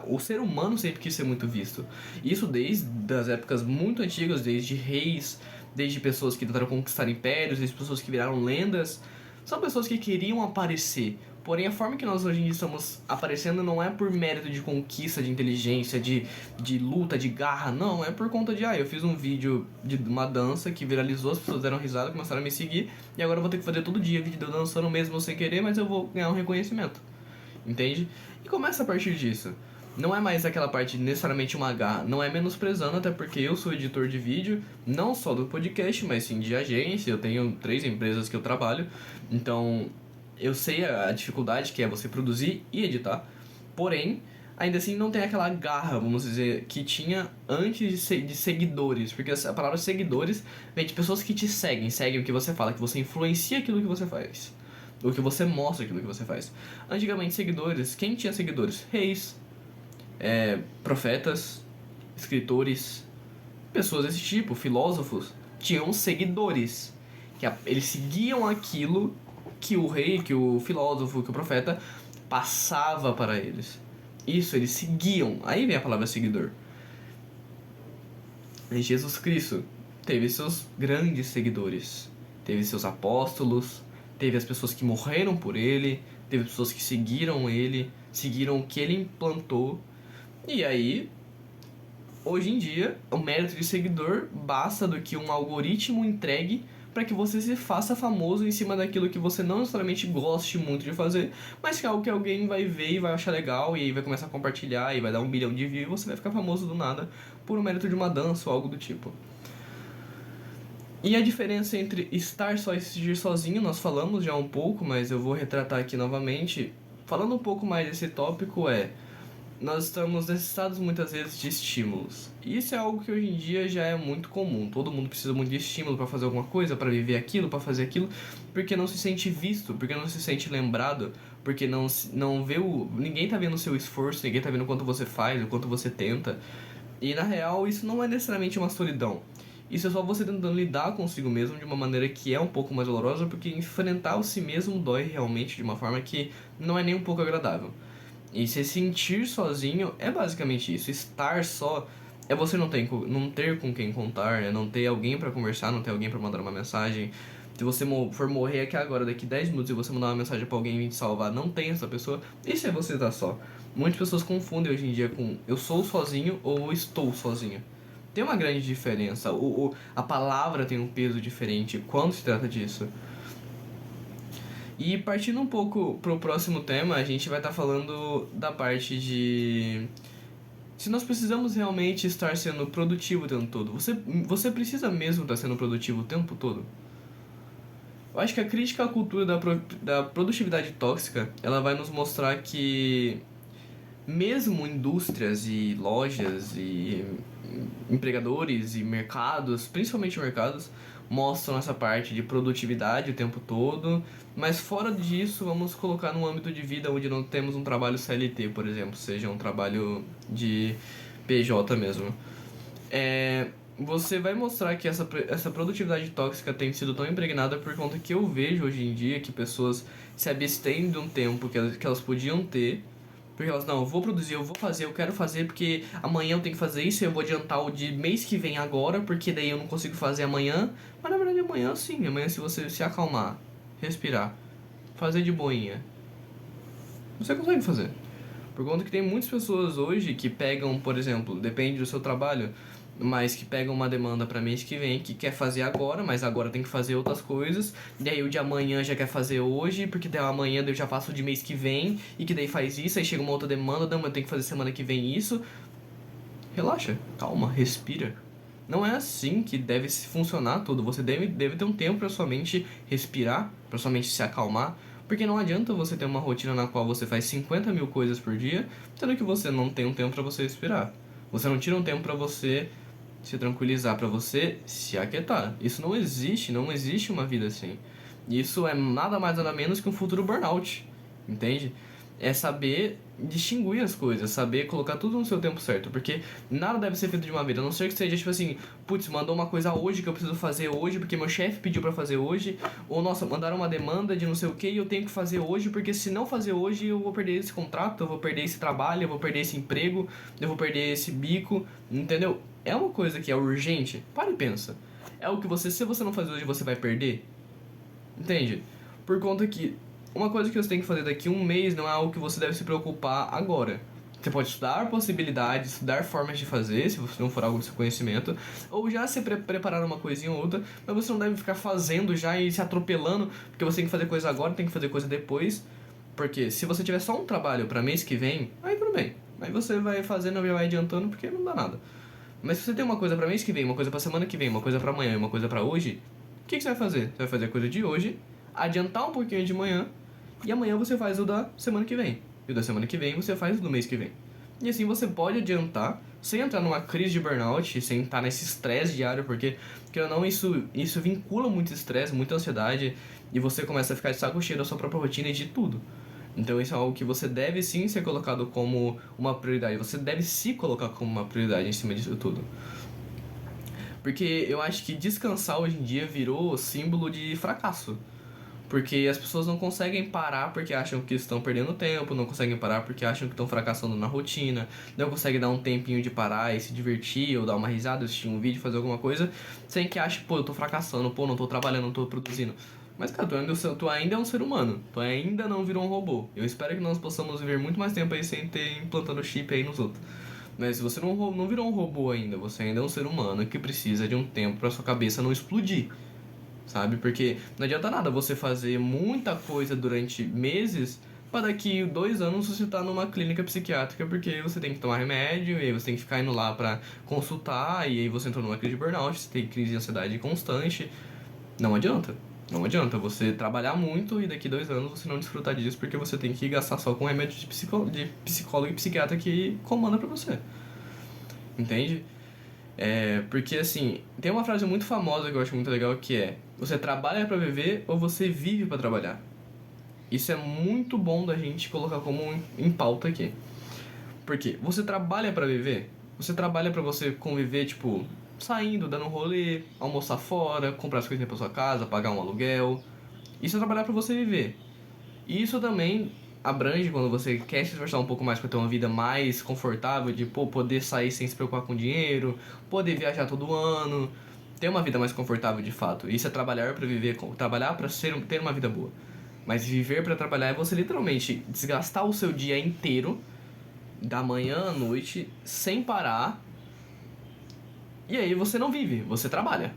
o ser humano sempre quis ser muito visto. Isso desde as épocas muito antigas, desde reis, desde pessoas que tentaram conquistar impérios, desde pessoas que viraram lendas. São pessoas que queriam aparecer. Porém, a forma que nós hoje em dia estamos aparecendo não é por mérito de conquista, de inteligência, de luta, de garra, não. É por conta de, eu fiz um vídeo de uma dança que viralizou, as pessoas deram risada, começaram a me seguir, e agora eu vou ter que fazer todo dia vídeo de eu dançando mesmo sem querer, mas eu vou ganhar um reconhecimento. Entende? E começa a partir disso. Não é mais aquela parte necessariamente uma garra, não é menosprezando, até porque eu sou editor de vídeo, não só do podcast, mas sim de agência, eu tenho 3 empresas que eu trabalho, então eu sei a dificuldade que é você produzir e editar, porém, ainda assim não tem aquela garra, vamos dizer, que tinha antes de seguidores, porque a palavra seguidores vem de pessoas que te seguem, seguem o que você fala, que você influencia aquilo que você faz, o que você mostra aquilo que você faz. Antigamente, seguidores, quem tinha seguidores? Reis, profetas, escritores, pessoas desse tipo, filósofos, tinham seguidores, que eles seguiam aquilo que o rei, que o filósofo, que o profeta passava para eles. Isso, eles seguiam. Aí vem a palavra seguidor. E Jesus Cristo teve seus grandes seguidores. Teve seus apóstolos, teve as pessoas que morreram por ele, teve pessoas que seguiram ele, seguiram o que ele implantou. E aí, hoje em dia, o mérito de seguidor basta do que um algoritmo entregue para que você se faça famoso em cima daquilo que você não necessariamente goste muito de fazer, mas que é algo que alguém vai ver e vai achar legal, e aí vai começar a compartilhar, e vai dar 1 bilhão de views, e você vai ficar famoso do nada por um mérito de uma dança ou algo do tipo. E a diferença entre estar só e existir sozinho, nós falamos já um pouco, mas eu vou retratar aqui novamente. Falando um pouco mais desse tópico nós estamos necessitados muitas vezes de estímulos. E isso é algo que hoje em dia já é muito comum. Todo mundo precisa muito de estímulo para fazer alguma coisa, para viver aquilo, para fazer aquilo, porque não se sente visto, porque não se sente lembrado, porque não vê ninguém tá vendo o seu esforço, ninguém tá vendo o quanto você faz, o quanto você tenta. E na real, isso não é necessariamente uma solidão. Isso é só você tentando lidar consigo mesmo de uma maneira que é um pouco mais dolorosa, porque enfrentar o si mesmo dói realmente de uma forma que não é nem um pouco agradável. E se sentir sozinho é basicamente isso. Estar só é você não ter com quem contar, é não ter alguém pra conversar, não ter alguém pra mandar uma mensagem. Se você for morrer aqui agora, daqui 10 minutos, e você mandar uma mensagem pra alguém vir te salvar, não tem essa pessoa, isso é você estar só. Muitas pessoas confundem hoje em dia com eu sou sozinho ou estou sozinho. Tem uma grande diferença. A palavra tem um peso diferente quando se trata disso. E partindo um pouco pro próximo tema, a gente vai estar falando da parte de... Se nós precisamos realmente estar sendo produtivo o tempo todo. Você precisa mesmo estar sendo produtivo o tempo todo? Eu acho que a crítica à cultura da produtividade tóxica, ela vai nos mostrar que mesmo indústrias e lojas e empregadores e mercados, principalmente mercados, mostram essa parte de produtividade o tempo todo, mas fora disso, vamos colocar num âmbito de vida onde não temos um trabalho CLT, por exemplo, seja um trabalho de PJ mesmo. você vai mostrar que essa produtividade tóxica tem sido tão impregnada por conta que eu vejo hoje em dia que pessoas se abstêm de um tempo que elas podiam ter, porque elas, não, eu vou produzir, eu vou fazer, eu quero fazer porque amanhã eu tenho que fazer isso, eu vou adiantar o de mês que vem agora, porque daí eu não consigo fazer amanhã, mas na verdade amanhã sim, amanhã se você se acalmar, respirar, fazer de boinha, você consegue fazer. Por conta que tem muitas pessoas hoje que pegam, por exemplo, depende do seu trabalho, mas que pegam uma demanda para mês que vem, que quer fazer agora, mas agora tem que fazer outras coisas, e aí o de amanhã já quer fazer hoje, porque daí amanhã eu já faço o de mês que vem, e que daí faz isso, aí chega uma outra demanda, não, eu tenho que fazer semana que vem isso. Relaxa, calma, respira. Não é assim que deve funcionar tudo. Você deve ter um tempo para sua mente respirar, para sua mente se acalmar. Porque não adianta você ter uma rotina na qual você faz 50 mil coisas por dia, sendo que você não tem um tempo para você respirar. Você não tira um tempo para você se tranquilizar, para você se aquietar. Isso não existe, não existe uma vida assim. Isso é nada mais nada menos que um futuro burnout, entende? É saber distinguir as coisas, saber colocar tudo no seu tempo certo, porque nada deve ser feito de uma vez, a não ser que seja tipo assim, putz, mandou uma coisa hoje que eu preciso fazer hoje porque meu chefe pediu pra fazer hoje, ou nossa, mandaram uma demanda de não sei o que e eu tenho que fazer hoje porque se não fazer hoje eu vou perder esse contrato, eu vou perder esse trabalho, eu vou perder esse emprego, eu vou perder esse bico, entendeu? É uma coisa que é urgente, para e pensa. É o que você, se você não fazer hoje, você vai perder? Entende? Por conta que uma coisa que você tem que fazer daqui a um mês não é algo que você deve se preocupar agora. Você pode estudar possibilidades, estudar formas de fazer, se você não for algo do seu conhecimento, ou já se preparar uma coisinha ou outra, mas você não deve ficar fazendo já e se atropelando, porque você tem que fazer coisa agora, tem que fazer coisa depois. Porque se você tiver só um trabalho para mês que vem, aí tudo bem. Aí você vai fazendo e vai adiantando porque não dá nada. Mas se você tem uma coisa pra mês que vem, uma coisa pra semana que vem, uma coisa pra amanhã e uma coisa pra hoje, o que você vai fazer? Você vai fazer a coisa de hoje, adiantar um pouquinho de manhã, e amanhã você faz o da semana que vem. E o da semana que vem você faz o do mês que vem. E assim você pode adiantar, sem entrar numa crise de burnout, sem estar nesse estresse diário, porque ou não, isso vincula muito estresse, muita ansiedade, e você começa a ficar de saco cheio da sua própria rotina e de tudo. Então isso é algo que você deve sim ser colocado como uma prioridade. Você deve se colocar como uma prioridade em cima disso tudo. Porque eu acho que descansar hoje em dia virou símbolo de fracasso. Porque as pessoas não conseguem parar porque acham que estão perdendo tempo, não conseguem parar porque acham que estão fracassando na rotina, não conseguem dar um tempinho de parar e se divertir, ou dar uma risada, assistir um vídeo, fazer alguma coisa, sem que ache, pô, eu tô fracassando, pô, não tô trabalhando, não tô produzindo. Mas, cara, tu ainda é um ser humano, tu ainda não virou um robô. Eu espero que nós possamos viver muito mais tempo aí sem ter implantando chip aí nos outros. Mas você não virou um robô ainda, você ainda é um ser humano que precisa de um tempo pra sua cabeça não explodir, sabe? Porque não adianta nada você fazer muita coisa durante meses para daqui 2 anos você tá numa clínica psiquiátrica porque você tem que tomar remédio e aí você tem que ficar indo lá pra consultar e aí você entrou numa crise de burnout, você tem crise de ansiedade constante. Não adianta. Não adianta você trabalhar muito e daqui 2 anos você não desfrutar disso porque você tem que gastar só com remédio de psicólogo e psiquiatra que comanda pra você. Entende? Porque assim, tem uma frase muito famosa que eu acho muito legal que é: você trabalha pra viver ou você vive pra trabalhar? Isso é muito bom da gente colocar como em pauta aqui. Porque você trabalha pra viver, você trabalha pra você conviver, tipo, saindo, dando um rolê, almoçar fora, comprar as coisinhas pra sua casa, pagar um aluguel. Isso é trabalhar pra você viver. E isso também abrange quando você quer se esforçar um pouco mais para ter uma vida mais confortável, de pô, poder sair sem se preocupar com dinheiro, poder viajar todo ano, ter uma vida mais confortável de fato. Isso é trabalhar para viver, trabalhar para ter uma vida boa. Mas viver para trabalhar é você literalmente desgastar o seu dia inteiro, da manhã à noite, sem parar, e aí você não vive, você trabalha.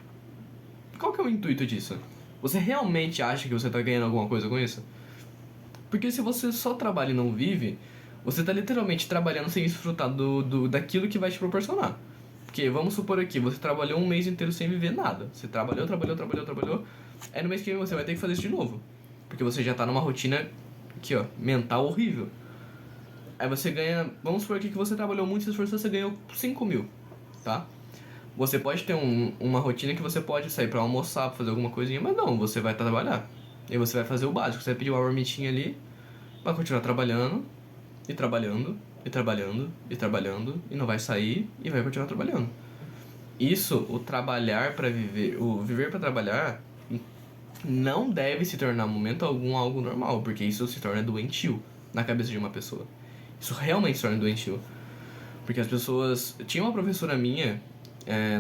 Qual que é o intuito disso? Você realmente acha que você tá ganhando alguma coisa com isso? Porque se você só trabalha e não vive, você tá literalmente trabalhando sem desfrutar daquilo que vai te proporcionar. Porque vamos supor aqui, você trabalhou um mês inteiro sem viver nada. Você trabalhou. Aí no mês que vem você vai ter que fazer isso de novo. Porque você já tá numa rotina aqui, ó, mental horrível. Aí você ganha. Vamos supor aqui que você trabalhou muito, se esforçou, você ganhou 5 mil, tá? Você pode ter uma rotina que você pode sair pra almoçar, pra fazer alguma coisinha, mas não, você vai trabalhar. E você vai fazer o básico, você vai pedir uma marmitinha ali, vai continuar trabalhando, e trabalhando, e trabalhando, e trabalhando, e não vai sair, e vai continuar trabalhando. Isso, o trabalhar para viver, o viver para trabalhar, não deve se tornar, em momento algum, algo normal, porque isso se torna doentio na cabeça de uma pessoa. Isso realmente se torna doentio. Porque as pessoas. Tinha uma professora minha,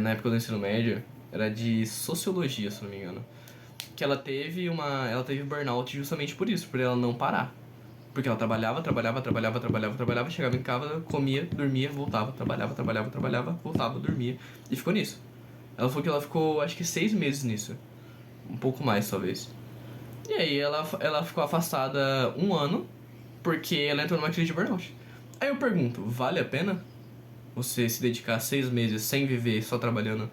na época do ensino médio, era de sociologia, se não me engano, que ela teve burnout justamente por isso, por ela não parar. Porque ela trabalhava, chegava em casa, comia, dormia, voltava, trabalhava, voltava, dormia. E ficou nisso. Ela falou que ela ficou, acho que 6 meses nisso. Um pouco mais, talvez. E aí ela ficou afastada 1 ano, porque ela entrou numa crise de burnout. Aí eu pergunto, vale a pena você se dedicar 6 meses sem viver, só trabalhando,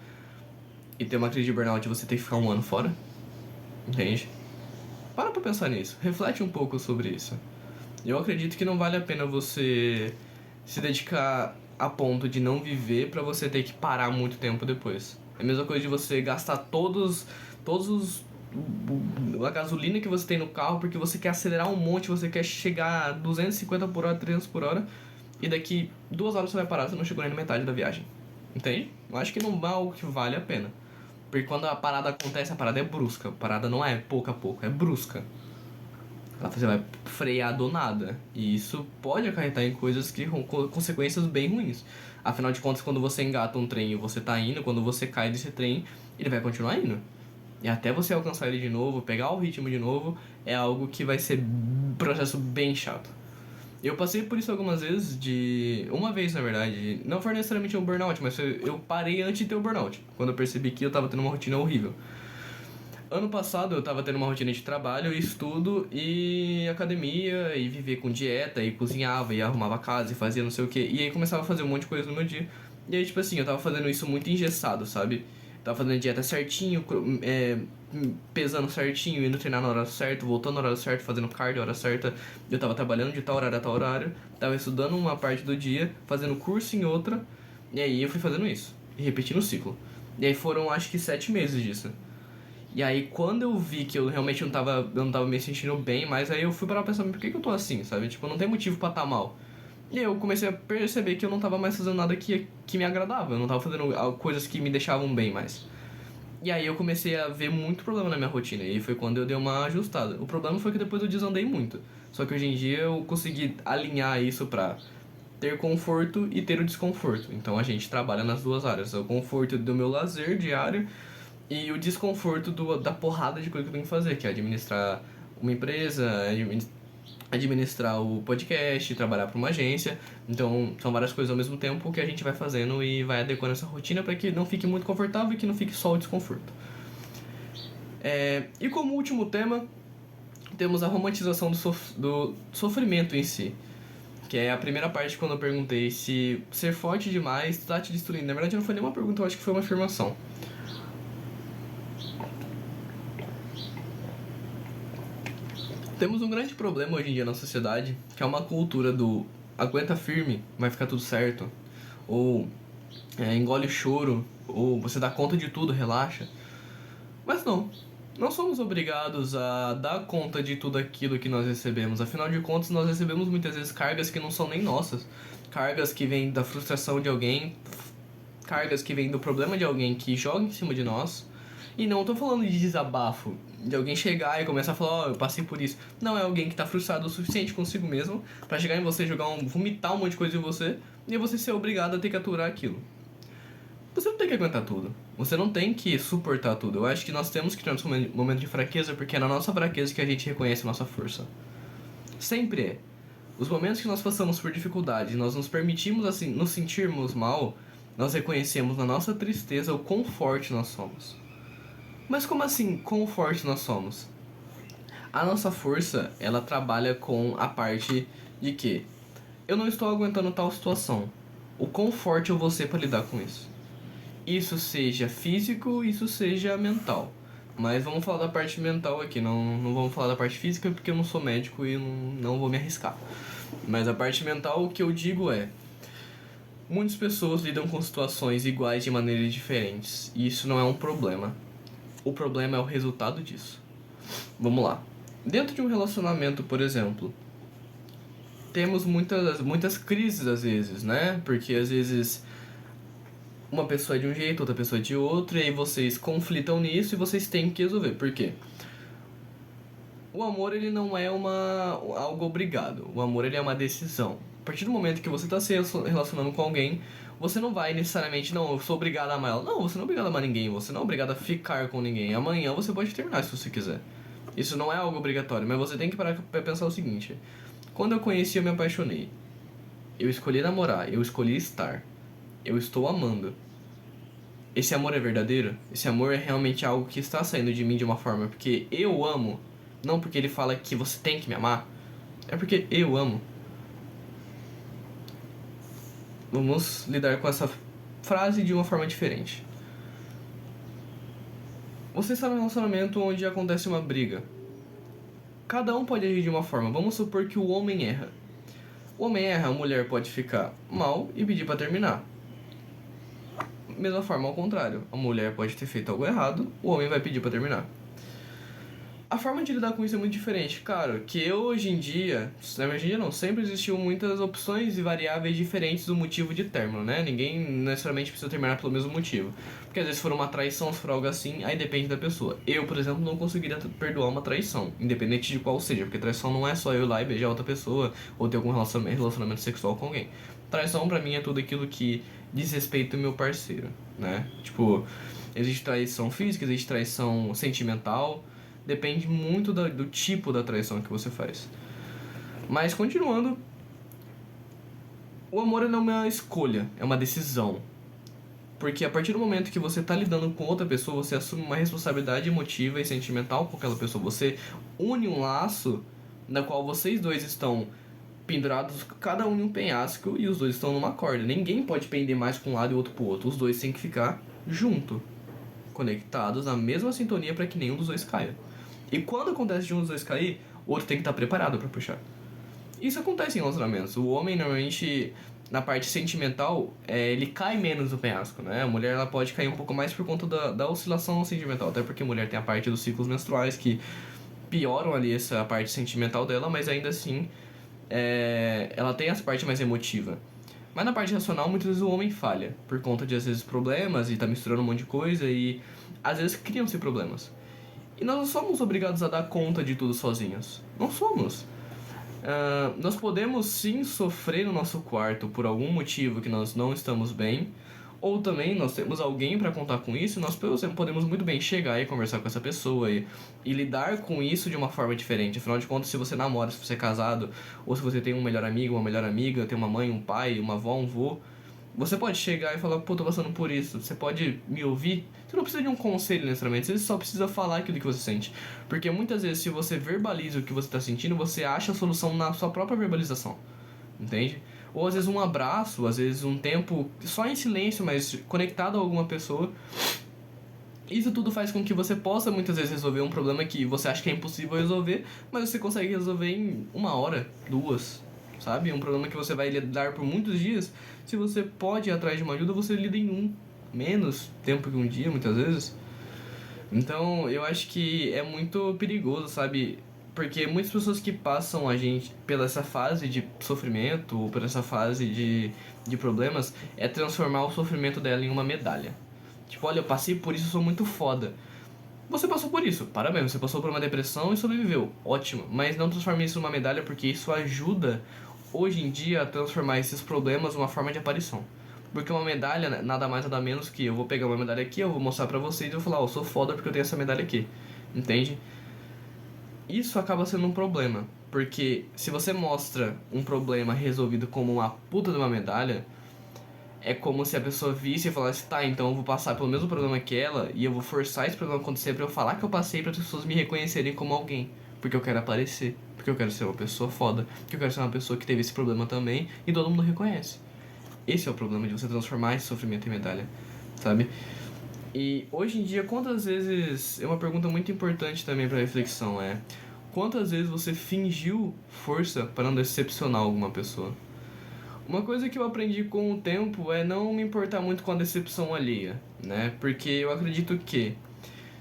e ter uma crise de burnout e você ter que ficar 1 ano fora? Entende? Para pra pensar nisso. Reflete um pouco sobre isso. Eu acredito que não vale a pena você se dedicar a ponto de não viver pra você ter que parar muito tempo depois. É a mesma coisa de você gastar a gasolina que você tem no carro porque você quer acelerar um monte, você quer chegar a 250 por hora, 300 por hora, e daqui 2 horas você vai parar, você não chegou nem na metade da viagem. Entende? Eu acho que não é algo que vale a pena. Porque quando a parada acontece, a parada é brusca. A parada não é pouco a pouco, é brusca. Você vai frear do nada. E isso pode acarretar em coisas que com consequências bem ruins. Afinal de contas, quando você engata um trem e você tá indo, quando você cai desse trem, ele vai continuar indo. E até você alcançar ele de novo, pegar o ritmo de novo, é algo que vai ser um processo bem chato. Eu passei por isso algumas vezes, uma vez na verdade, não foi necessariamente um burnout, mas eu parei antes de ter o burnout, quando eu percebi que eu tava tendo uma rotina horrível. Ano passado eu tava tendo uma rotina de trabalho, estudo e academia, e vivia com dieta, e cozinhava, e arrumava a casa, e fazia não sei o que. E aí começava a fazer um monte de coisa no meu dia. E aí, tipo assim, eu tava fazendo isso muito engessado, sabe? Tava fazendo dieta certinho, pesando certinho, indo treinar na hora certa, voltando na hora certa, fazendo cardio na hora certa. Eu tava trabalhando de tal horário a tal horário, tava estudando uma parte do dia, fazendo curso em outra, e aí eu fui fazendo isso, e repetindo o ciclo. E aí foram acho que 7 meses disso. E aí, quando eu vi que eu realmente não tava me sentindo bem, mas aí eu fui parar pra pensar, por que eu tô assim, sabe? Tipo, não tem motivo pra estar mal. E aí eu comecei a perceber que eu não tava mais fazendo nada que me agradava, eu não tava fazendo coisas que me deixavam bem mais. E aí eu comecei a ver muito problema na minha rotina, e foi quando eu dei uma ajustada. O problema foi que depois eu desandei muito. Só que hoje em dia eu consegui alinhar isso pra ter conforto e ter o desconforto. Então a gente trabalha nas duas áreas, o conforto do meu lazer diário e o desconforto da porrada de coisa que eu tenho que fazer, que é administrar uma empresa, administrar o podcast, trabalhar para uma agência. Então, são várias coisas ao mesmo tempo que a gente vai fazendo e vai adequando essa rotina para que não fique muito confortável e que não fique só o desconforto. E como último tema, temos a romantização do sofrimento em si. Que é a primeira parte quando eu perguntei se ser forte demais tá te destruindo. Na verdade, não foi nenhuma pergunta, eu acho que foi uma afirmação. Temos um grande problema hoje em dia na sociedade, que é uma cultura do aguenta firme, vai ficar tudo certo, ou engole o choro, ou você dá conta de tudo, relaxa. Mas não somos obrigados a dar conta de tudo aquilo que nós recebemos. Afinal de contas, nós recebemos muitas vezes cargas que não são nem nossas. Cargas que vêm da frustração de alguém, cargas que vêm do problema de alguém que joga em cima de nós. E não tô falando de desabafo, de alguém chegar e começar a falar, eu passei por isso. Não, é alguém que tá frustrado o suficiente consigo mesmo pra chegar em você, vomitar um monte de coisa em você e você ser obrigado a ter que aturar aquilo. Você não tem que aguentar tudo. Você não tem que suportar tudo. Eu acho que nós temos que ter um momento de fraqueza, porque é na nossa fraqueza que a gente reconhece a nossa força. Sempre é. Os momentos que nós passamos por dificuldade, nós nos permitimos assim, nos sentirmos mal, nós reconhecemos na nossa tristeza o quão forte nós somos. Mas como assim, quão forte nós somos? A nossa força, ela trabalha com a parte de que eu não estou aguentando tal situação. O quão forte eu vou ser para lidar com isso? Isso seja físico, isso seja mental. Mas vamos falar da parte mental aqui, não vamos falar da parte física porque eu não sou médico e não vou me arriscar. Mas a parte mental, o que eu digo é: muitas pessoas lidam com situações iguais de maneiras diferentes, e isso não é um problema. O problema é o resultado disso. Vamos lá. Dentro de um relacionamento, por exemplo, temos muitas crises às vezes, né? Porque às vezes uma pessoa é de um jeito, outra pessoa é de outro, e aí vocês conflitam nisso e vocês têm que resolver. Por quê? O amor, ele não é algo obrigado. O amor, ele é uma decisão. A partir do momento que você está se relacionando com alguém, você não vai necessariamente, não, eu sou obrigado a amar ela. Não, você não é obrigado a amar ninguém, você não é obrigado a ficar com ninguém. Amanhã você pode terminar se você quiser. Isso não é algo obrigatório, mas você tem que parar pra pensar o seguinte: quando eu conheci, eu me apaixonei. Eu escolhi namorar, eu escolhi estar. Eu estou amando. Esse amor é verdadeiro? Esse amor é realmente algo que está saindo de mim de uma forma porque eu amo, não porque ele fala que você tem que me amar. É porque eu amo. Vamos lidar com essa frase de uma forma diferente. Você está num relacionamento onde acontece uma briga. Cada um pode agir de uma forma. Vamos supor que o homem erra. O homem erra, a mulher pode ficar mal e pedir pra terminar. Mesma forma, ao contrário. A mulher pode ter feito algo errado, o homem vai pedir pra terminar. A forma de lidar com isso é muito diferente. Claro, que hoje em dia não, sempre existiu muitas opções e variáveis diferentes do motivo de término, né? Ninguém necessariamente precisa terminar pelo mesmo motivo. Porque às vezes se for uma traição, se for algo assim, aí depende da pessoa. Eu, por exemplo, não conseguiria perdoar uma traição, independente de qual seja, porque traição não é só eu ir lá e beijar outra pessoa ou ter algum relacionamento sexual com alguém. Traição pra mim é tudo aquilo que diz respeito ao meu parceiro, né? Tipo, existe traição física, existe traição sentimental. Depende muito do tipo da traição que você faz. Mas continuando, o amor não é uma escolha, é uma decisão. Porque a partir do momento que você está lidando com outra pessoa, você assume uma responsabilidade emotiva e sentimental com aquela pessoa. Você une um laço na qual vocês dois estão pendurados, cada um em um penhasco, e os dois estão numa corda. Ninguém pode pender mais para um lado e outro para o outro. Os dois têm que ficar junto, conectados na mesma sintonia para que nenhum dos dois caia. E quando acontece de um dos dois cair, o outro tem que estar preparado pra puxar. Isso acontece em relacionamentos. O homem, normalmente, na parte sentimental, ele cai menos do penhasco, né? A mulher, ela pode cair um pouco mais por conta da oscilação sentimental. Até porque a mulher tem a parte dos ciclos menstruais que pioram ali essa parte sentimental dela, mas ainda assim, ela tem essa parte mais emotiva. Mas na parte racional, muitas vezes o homem falha. Por conta de, às vezes, problemas e tá misturando um monte de coisa e, às vezes, criam-se problemas. E nós não somos obrigados a dar conta de tudo sozinhos. Não somos. Nós podemos sim sofrer no nosso quarto por algum motivo que nós não estamos bem. Ou também nós temos alguém para contar com isso. E nós podemos muito bem chegar e conversar com essa pessoa e lidar com isso de uma forma diferente. Afinal de contas, se você namora, se você é casado, ou se você tem um melhor amigo, uma melhor amiga, tem uma mãe, um pai, uma avó, um vô, você pode chegar e falar: pô, tô passando por isso, você pode me ouvir? Você não precisa de um conselho necessariamente, você só precisa falar aquilo que você sente. Porque muitas vezes, se você verbaliza o que você tá sentindo, você acha a solução na sua própria verbalização. Entende? Ou às vezes um abraço, às vezes um tempo só em silêncio, mas conectado a alguma pessoa. Isso tudo faz com que você possa muitas vezes resolver um problema que você acha que é impossível resolver, mas você consegue resolver em 1 hora, 2, sabe? Um problema que você vai lidar por muitos dias. Se você pode ir atrás de uma ajuda, você lida em menos tempo que um dia, muitas vezes. Então, eu acho que é muito perigoso, sabe? Porque muitas pessoas que passam a gente pela essa fase de sofrimento ou por essa fase de problemas é transformar o sofrimento dela em uma medalha. Tipo, olha, eu passei por isso, eu sou muito foda. Você passou por isso, parabéns, você passou por uma depressão e sobreviveu, ótimo. Mas não transforme isso numa medalha, porque isso ajuda hoje em dia a transformar esses problemas numa forma de aparição. Porque uma medalha nada mais nada menos que eu vou pegar uma medalha aqui, eu vou mostrar pra vocês e eu vou falar: eu sou foda porque eu tenho essa medalha aqui. Entende? Isso acaba sendo um problema, porque se você mostra um problema resolvido como uma puta de uma medalha, é como se a pessoa visse e falasse: tá, então eu vou passar pelo mesmo problema que ela e eu vou forçar esse problema a acontecer pra eu falar que eu passei, para as pessoas me reconhecerem como alguém. Porque eu quero aparecer, porque eu quero ser uma pessoa foda, porque eu quero ser uma pessoa que teve esse problema também e todo mundo reconhece. Esse é o problema de você transformar esse sofrimento em medalha, sabe? E hoje em dia, quantas vezes... É uma pergunta muito importante também pra reflexão, quantas vezes você fingiu força para não decepcionar alguma pessoa? Uma coisa que eu aprendi com o tempo é não me importar muito com a decepção alheia, né? Porque eu acredito que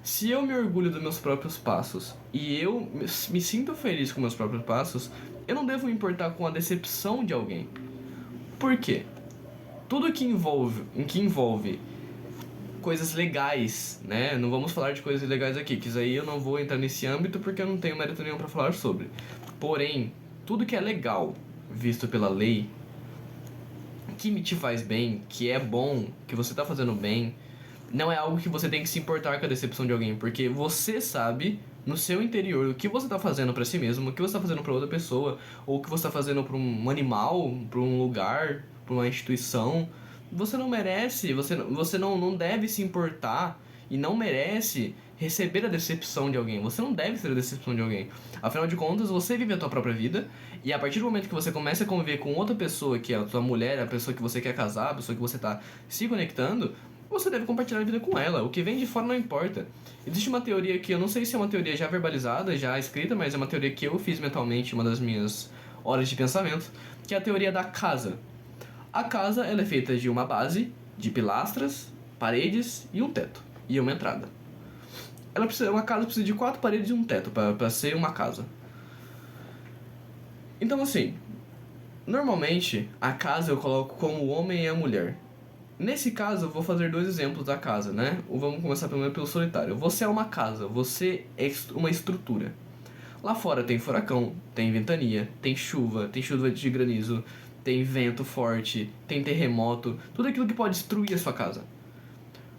se eu me orgulho dos meus próprios passos e eu me sinto feliz com meus próprios passos, eu não devo me importar com a decepção de alguém. Por quê? tudo que envolve coisas legais, né? Não vamos falar de coisas ilegais aqui, que isso aí eu não vou entrar nesse âmbito porque eu não tenho mérito nenhum pra falar sobre. Porém, tudo que é legal, visto pela lei, que me te faz bem, que é bom, que você tá fazendo bem, não é algo que você tem que se importar com a decepção de alguém, porque você sabe no seu interior o que você tá fazendo pra si mesmo, o que você tá fazendo pra outra pessoa, ou o que você tá fazendo pra um animal, pra um lugar, pra uma instituição. Você não merece, você não deve se importar e não merece receber a decepção de alguém. Você não deve ser a decepção de alguém. Afinal de contas, você vive a tua própria vida e a partir do momento que você começa a conviver com outra pessoa, que é a tua mulher, a pessoa que você quer casar, a pessoa que você tá se conectando, você deve compartilhar a vida com ela. O que vem de fora não importa. Existe uma teoria que eu não sei se é uma teoria já verbalizada, já escrita, mas é uma teoria que eu fiz mentalmente, uma das minhas horas de pensamento, que é a teoria da casa. A casa ela é feita de uma base, de pilastras, paredes e um teto. E uma entrada. Uma casa precisa de 4 paredes e um teto para ser uma casa. Então assim, normalmente a casa eu coloco como o homem e a mulher. Nesse caso eu vou fazer 2 exemplos da casa, né? Vamos começar primeiro pelo solitário. Você é uma casa, você é uma estrutura. Lá fora tem furacão, tem ventania, tem chuva de granizo, tem vento forte, tem terremoto, tudo aquilo que pode destruir a sua casa.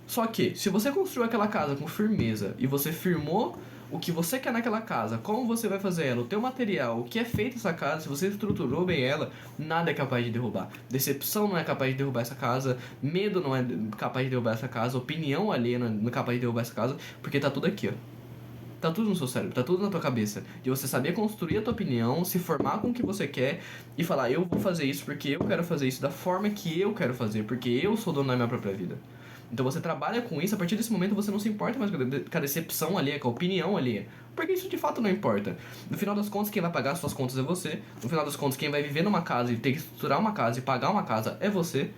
Só que, se você construiu aquela casa com firmeza e você firmou o que você quer naquela casa, como você vai fazer ela, o teu material, o que é feito essa casa, se você estruturou bem ela, nada é capaz de derrubar. Decepção não é capaz de derrubar essa casa, medo não é capaz de derrubar essa casa, opinião alheia não é capaz de derrubar essa casa, porque tá tudo aqui, ó. Tá tudo no seu cérebro, tá tudo na tua cabeça. De você saber construir a tua opinião, se formar com o que você quer e falar, eu vou fazer isso porque eu quero fazer isso da forma que eu quero fazer, porque eu sou dono da minha própria vida. Então você trabalha com isso, a partir desse momento você não se importa mais com a decepção alheia, com a opinião alheia. Porque isso de fato não importa. No final das contas, quem vai pagar as suas contas é você. No final das contas, quem vai viver numa casa e ter que estruturar uma casa e pagar uma casa é você.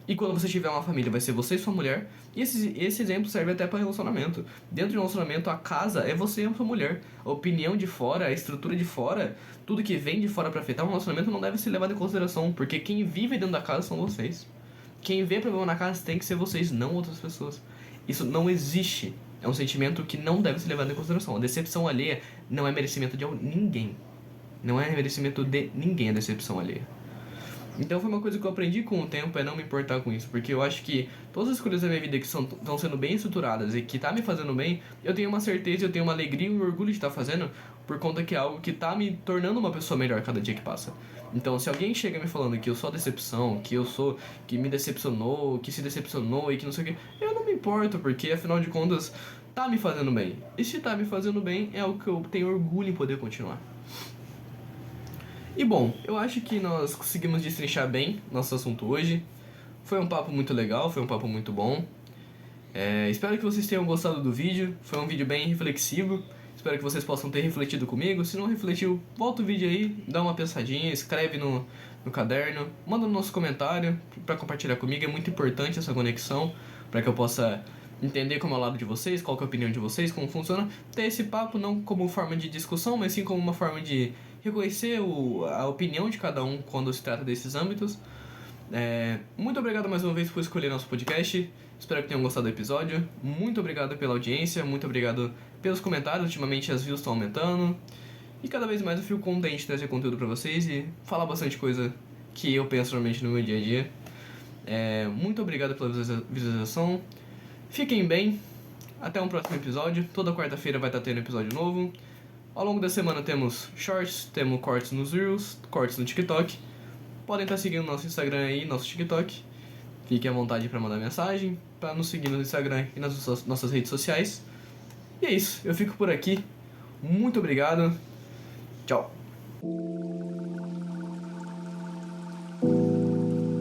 E quando você tiver uma família, vai ser você e sua mulher. E esse exemplo serve até para relacionamento. Dentro de um relacionamento, a casa é você e a sua mulher. A opinião de fora, a estrutura de fora, tudo que vem de fora para afetar um relacionamento não deve ser levado em consideração. Porque quem vive dentro da casa são vocês. Quem vê problema na casa tem que ser vocês, não outras pessoas. Isso não existe. É um sentimento que não deve ser levado em consideração. A decepção alheia não é merecimento de ninguém. Não é merecimento de ninguém a decepção alheia. Então foi uma coisa que eu aprendi com o tempo, é não me importar com isso. Porque eu acho que todas as coisas da minha vida que estão sendo bem estruturadas e que tá me fazendo bem, eu tenho uma certeza, eu tenho uma alegria e um orgulho de estar fazendo, por conta que é algo que tá me tornando uma pessoa melhor cada dia que passa. Então se alguém chega me falando que eu sou a decepção, que me decepcionou, que se decepcionou e que não sei o que, eu não me importo, porque afinal de contas tá me fazendo bem. E se tá me fazendo bem, é algo que eu tenho orgulho em poder continuar. E bom, eu acho que nós conseguimos destrinchar bem nosso assunto hoje. Foi um papo muito legal, foi um papo muito bom. Espero que vocês tenham gostado do vídeo. Foi um vídeo bem reflexivo. Espero que vocês possam ter refletido comigo. Se não refletiu, volta o vídeo aí, dá uma pensadinha, escreve no caderno, manda no nosso comentário para compartilhar comigo. É muito importante essa conexão para que eu possa entender como é o lado de vocês, qual que é a opinião de vocês, como funciona. Ter esse papo não como forma de discussão, mas sim como uma forma de reconhecer a opinião de cada um quando se trata desses âmbitos. Muito obrigado mais uma vez por escolher nosso podcast. Espero que tenham gostado do episódio. Muito obrigado pela audiência, muito obrigado pelos comentários. Ultimamente as views estão aumentando e cada vez mais eu fico contente de trazer conteúdo pra vocês e falar bastante coisa que eu penso normalmente no meu dia a dia. Muito obrigado pela visualização. Fiquem bem. Até um próximo episódio. Toda quarta-feira vai estar tendo episódio novo. Ao longo da semana temos shorts, temos cortes nos Reels, cortes no TikTok. Podem estar seguindo nosso Instagram aí, nosso TikTok. Fiquem à vontade para mandar mensagem, para nos seguir no Instagram e nas nossas redes sociais. E é isso, eu fico por aqui. Muito obrigado. Tchau.